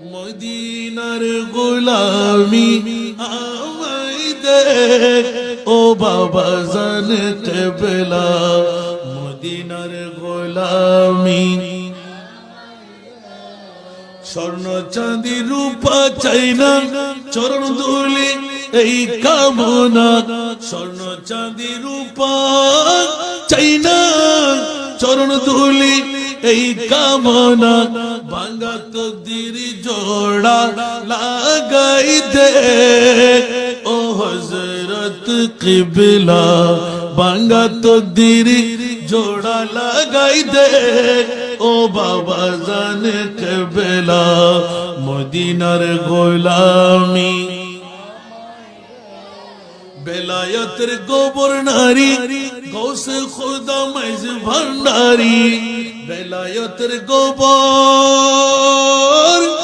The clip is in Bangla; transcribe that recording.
মদিনার গোলামি আমায় দে ও বাবা জান কেবলা মদিনার গোলামি স্বর্ণ চাঁদি রূপা চাই না চরণ ধুলি এই কামনা স্বর্ণ চাঁদি রূপা চাই না চরণ ধুলি এই কামনা ভাঙা তকদির জোড়া লাগাই দে ও হযরত কিবলা ভাঙা তকদির জোড়া লাগাই দে ও বাবা জান কেবলা মদিনার গোলামি বেলায়েতের গোবর নারী গৌসে খুদা মাইজ ভান্ডারি বেলায়েতের গোবর